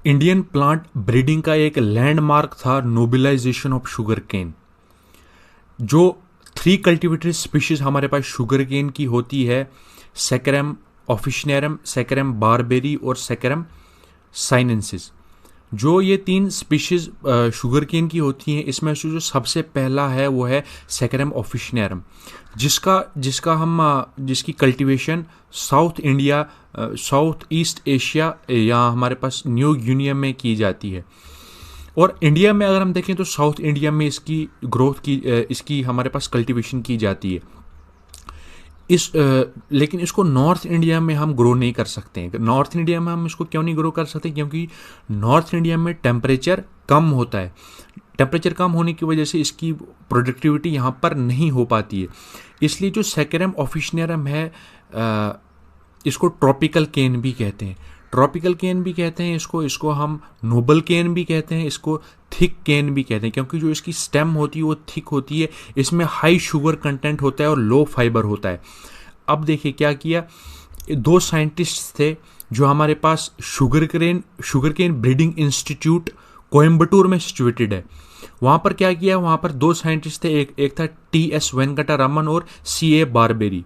Indian plant breeding का एक landmark था नोबलाइजेशन ऑफ शुगर केन। जो 3 कल्टिवेटेड स्पीशीज हमारे पास शुगर केन की होती है, सेकेरम ऑफिशिनेरम, सेकेरम बारबेरी और सेकेरम साइनेंसिस। जो ये 3 स्पीशीज शुगर केन की होती हैं, इसमें से जो सबसे पहला है वो है सेकेरम ऑफिशिनेरम, जिसकी cultivation south India, south east Asia या हमारे पास न्यू गिनिया में की जाती है। और इंडिया में अगर हम देखें तो साउथ इंडिया में इसकी ग्रोथ की इसकी हमारे पास कल्टीवेशन की जाती है। लेकिन इसको नॉर्थ इंडिया में हम ग्रो नहीं कर सकते हैं। नॉर्थ इंडिया में हम इसको क्यों नहीं ग्रो कर सकते? क्योंकि नॉर्थ इंडिया में टेम्परेचर कम होता है। टेम्परेचर कम होने की वजह से इसकी प्रोडक्टिविटी यहाँ पर नहीं हो पाती है। इसलिए जो सेकेरम ऑफिशिनेरम है, इसको ट्रॉपिकल केन भी कहते हैं। ट्रॉपिकल केन भी कहते हैं इसको हम नोबल केन भी कहते हैं, इसको थिक केन भी कहते हैं, क्योंकि जो इसकी स्टेम होती है वो थिक होती है, इसमें हाई शुगर कंटेंट होता है और लो फाइबर होता है। अब देखिए क्या किया, 2 साइंटिस्ट थे जो हमारे पास sugarcane breeding institute Coimbatore में सिचुएटेड है। वहाँ पर क्या किया, वहाँ पर 2 साइंटिस्ट थे, एक था TS वेंकटा रमन और CA बारबेरी।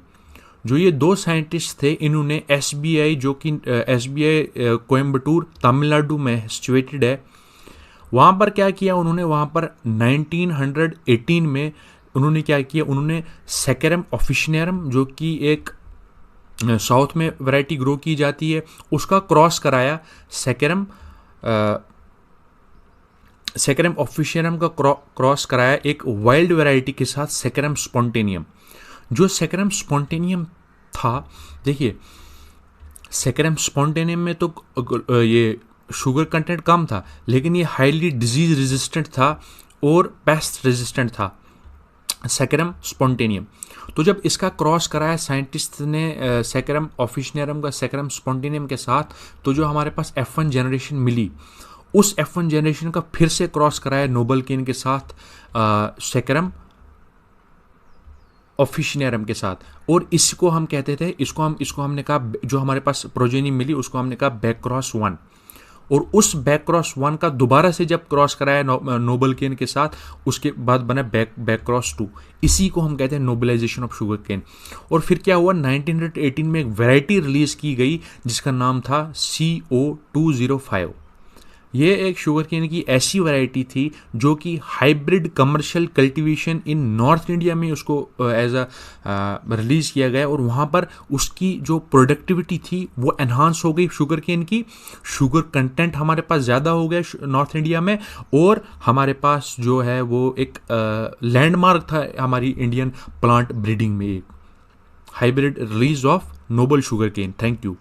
जो ये 2 साइंटिस्ट थे, इन्होंने SBI, जो कि SBI कोयम्बटूर तमिलनाडु में सिचुएटेड है, वहाँ पर क्या किया उन्होंने, वहाँ पर 1918 में उन्होंने क्या किया, उन्होंने सेकेरम ऑफिशिनेरम, जो कि एक साउथ में वैरायटी ग्रो की जाती है, उसका क्रॉस कराया सेकेरम ऑफिशिनेरम का क्रॉस कराया एक वाइल्ड वैरायटी के साथ, सेकेरम स्पॉन्टेनियम। जो सेकेरम स्पॉन्टेनियम था, देखिए सेकेरम स्पॉन्टेनियम में तो ये शुगर कंटेंट कम था, लेकिन ये हाईली डिजीज रेजिस्टेंट था और पेस्ट रेजिस्टेंट था सेकेरम स्पॉन्टेनियम। तो जब इसका क्रॉस कराया साइंटिस्ट ने सेकेरम ऑफिशिनेरम का सेकेरम स्पॉन्टेनियम के साथ, तो जो हमारे पास F1 जनरेशन मिली, उस F1 जनरेशन का फिर से क्रॉस कराया नोबल केन के साथ, सेकेरम ऑफिशिनेरम के साथ, और इसको हम कहते थे, इसको हमने कहा, जो हमारे पास प्रोजेनी मिली उसको हमने कहा बैक क्रॉस 1। और उस बैक क्रॉस 1 का दोबारा से जब क्रॉस कराया नोबल केन के साथ, उसके बाद बना बैक क्रॉस 2। इसी को हम कहते हैं नोबलाइजेशन ऑफ शुगर केन। और फिर क्या हुआ, 1918 में एक वैरायटी रिलीज की गई जिसका नाम था CO205। ये एक शुगर केन की ऐसी वैरायटी थी जो कि hybrid commercial cultivation in north India में उसको एज अ रिलीज किया गया, और वहाँ पर उसकी जो प्रोडक्टिविटी थी वो एनहांस हो गई। शुगर केन की शुगर कंटेंट हमारे पास ज़्यादा हो गया नॉर्थ इंडिया में, और हमारे पास जो है वो एक लैंडमार्क था हमारी इंडियन प्लांट ब्रीडिंग में, एक hybrid release of noble sugarcane. Thank you.